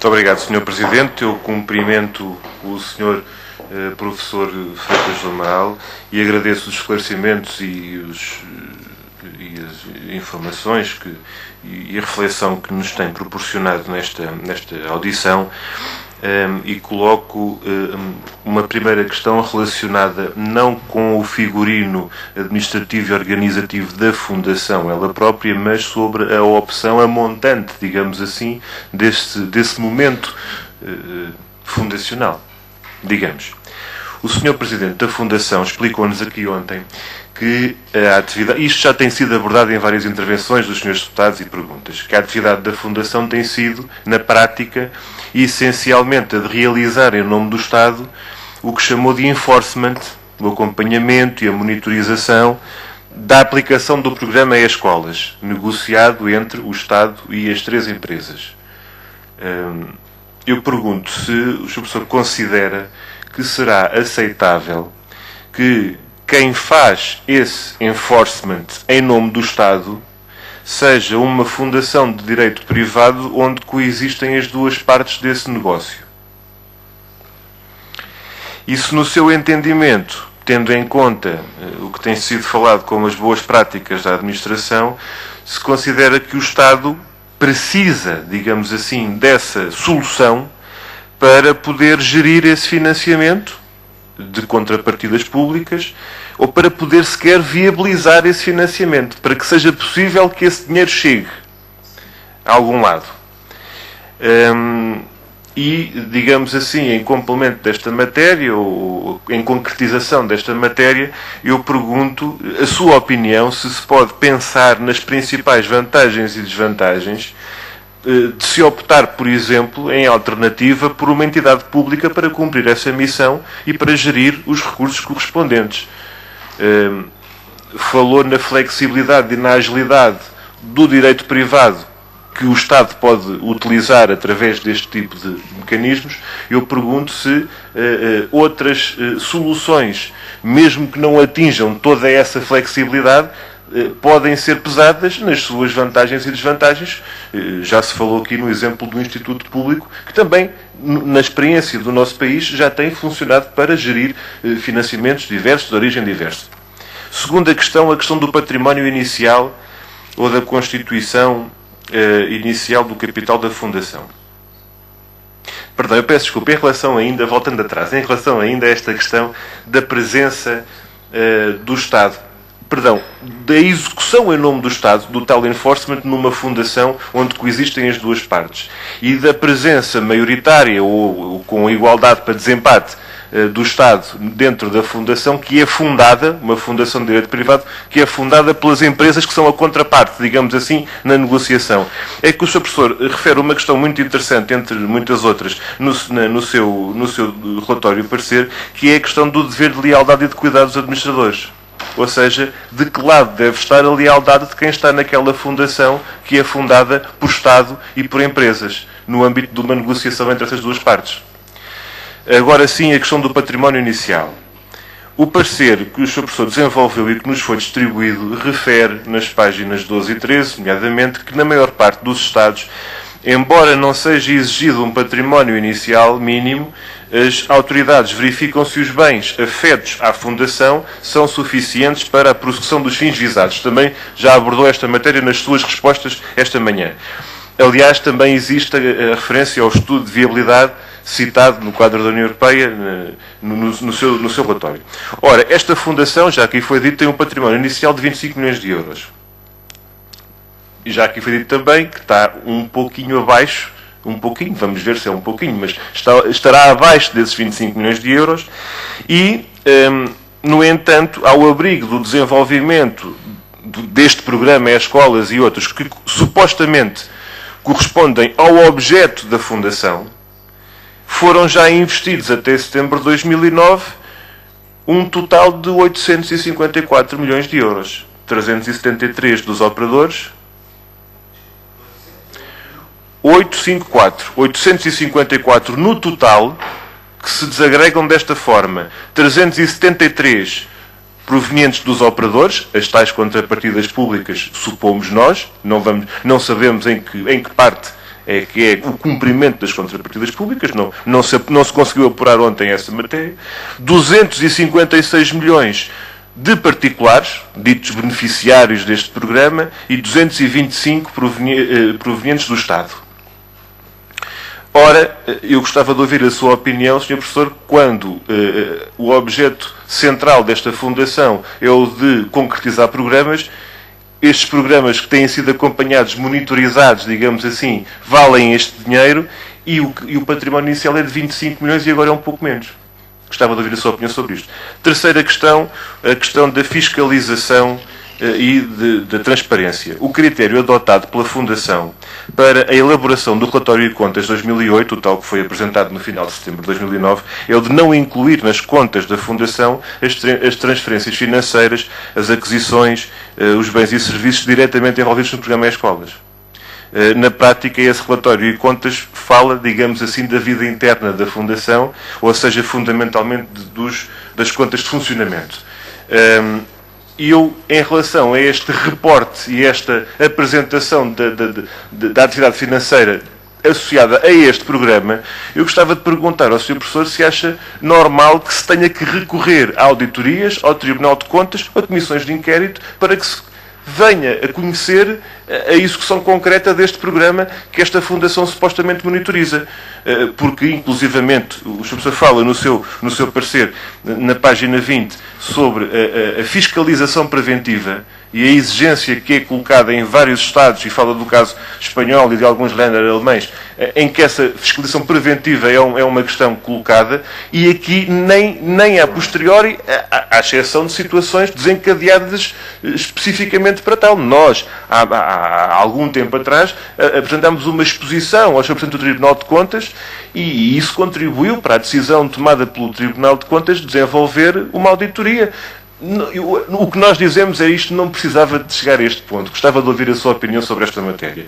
Muito obrigado, Sr. Presidente. Eu cumprimento o Sr. Professor Freitas do Amaral e agradeço os esclarecimentos e as informações e a reflexão que nos tem proporcionado nesta audição. E coloco uma primeira questão relacionada não com o figurino administrativo e organizativo da Fundação ela própria, mas sobre a opção, a montante, digamos assim, desse momento fundacional, digamos. O Sr. Presidente da Fundação explicou-nos aqui ontem que a atividade, isto já tem sido abordado em várias intervenções dos senhores deputados e perguntas, que a atividade da Fundação tem sido, na prática, essencialmente a de realizar em nome do Estado o que chamou de enforcement, o acompanhamento e a monitorização da aplicação do programa E-Escolas, negociado entre o Estado e as 3 empresas. Eu pergunto se o Sr. Professor considera que será aceitável que quem faz esse enforcement em nome do Estado seja uma fundação de direito privado onde coexistem as 2 partes desse negócio. Isso, no seu entendimento, tendo em conta o que tem sido falado como as boas práticas da administração, se considera que o Estado precisa, digamos assim, dessa solução para poder gerir esse financiamento de contrapartidas públicas ou para poder sequer viabilizar esse financiamento, para que seja possível que esse dinheiro chegue a algum lado. E, digamos assim, em complemento desta matéria, ou em concretização desta matéria, eu pergunto a sua opinião se se pode pensar nas principais vantagens e desvantagens de se optar, por exemplo, em alternativa por uma entidade pública para cumprir essa missão e para gerir os recursos correspondentes. Falou na flexibilidade e na agilidade do direito privado que o Estado pode utilizar através deste tipo de mecanismos. Eu pergunto se outras soluções, mesmo que não atinjam toda essa flexibilidade, podem ser pesadas nas suas vantagens e desvantagens. Já se falou aqui no exemplo do Instituto Público, que também, na experiência do nosso país, já tem funcionado para gerir financiamentos diversos, de origem diversa. Segunda questão, a questão do património inicial ou da constituição inicial do capital da Fundação. Perdão, eu peço desculpa, em relação ainda, voltando atrás, em relação ainda a esta questão da presença do Estado, perdão, da execução em nome do Estado, do tal enforcement numa fundação onde coexistem as 2 partes, e da presença maioritária ou com igualdade para desempate do Estado dentro da fundação, que é fundada, uma fundação de direito privado, que é fundada pelas empresas que são a contraparte, digamos assim, na negociação. É que o Sr. Professor refere uma questão muito interessante, entre muitas outras, no seu relatório e parecer, que é a questão do dever de lealdade e de cuidado dos administradores. Ou seja, de que lado deve estar a lealdade de quem está naquela fundação que é fundada por Estado e por empresas, no âmbito de uma negociação entre essas 2 partes. Agora sim, a questão do património inicial. O parecer que o Sr. Professor desenvolveu e que nos foi distribuído refere nas páginas 12 e 13, nomeadamente, que na maior parte dos Estados, embora não seja exigido um património inicial mínimo, as autoridades verificam se os bens afetos à Fundação são suficientes para a prossecução dos fins visados. Também já abordou esta matéria nas suas respostas esta manhã. Aliás, também existe a referência ao estudo de viabilidade citado no quadro da União Europeia no seu relatório. Ora, esta Fundação, já aqui foi dito, tem um património inicial de 25 milhões de euros. E já aqui foi dito também que está um pouquinho abaixo, vamos ver se é um pouquinho, mas estará abaixo desses 25 milhões de euros e, no entanto, ao abrigo do desenvolvimento deste programa E-Escolas e outros que supostamente correspondem ao objeto da Fundação, foram já investidos até setembro de 2009 um total de 854 milhões de euros. 373 dos operadores, 854 no total, que se desagregam desta forma: 373 provenientes dos operadores, as tais contrapartidas públicas, supomos nós, não sabemos em que parte é que é o cumprimento das contrapartidas públicas, não se conseguiu apurar ontem essa matéria, 256 milhões de particulares, ditos beneficiários deste programa, e 225 provenientes do Estado. Ora, eu gostava de ouvir a sua opinião, Sr. Professor, quando o objeto central desta fundação é o de concretizar programas. Estes programas que têm sido acompanhados, monitorizados, digamos assim, valem este dinheiro e o património inicial é de 25 milhões e agora é um pouco menos. Gostava de ouvir a sua opinião sobre isto. Terceira questão, a questão da fiscalização e da transparência. O critério adotado pela Fundação para a elaboração do relatório de contas de 2008, o tal que foi apresentado no final de setembro de 2009, é o de não incluir nas contas da Fundação as transferências financeiras, as aquisições, os bens e serviços diretamente envolvidos no programa Escolas. Na prática, esse relatório de contas fala, digamos assim, da vida interna da Fundação, ou seja, fundamentalmente das contas de funcionamento. E eu, em relação a este reporte e esta apresentação da atividade financeira associada a este programa, eu gostava de perguntar ao Sr. Professor se acha normal que se tenha que recorrer a auditorias, ao Tribunal de Contas, a comissões de inquérito, para que se venha a conhecer a execução concreta deste programa que esta Fundação supostamente monitoriza. Porque, inclusivamente, o Sr. Professor fala no seu parecer, na página 20, sobre a fiscalização preventiva e a exigência que é colocada em vários Estados, e fala do caso espanhol e de alguns länder alemães, em que essa fiscalização preventiva é uma questão colocada, e aqui nem a posteriori, à exceção de situações desencadeadas especificamente para tal. Nós, há algum tempo atrás, apresentámos uma exposição ao Sr. Presidente do Tribunal de Contas, e isso contribuiu para a decisão tomada pelo Tribunal de Contas de desenvolver uma auditoria. O que nós dizemos é isto, não precisava de chegar a este ponto. Gostava de ouvir a sua opinião sobre esta matéria.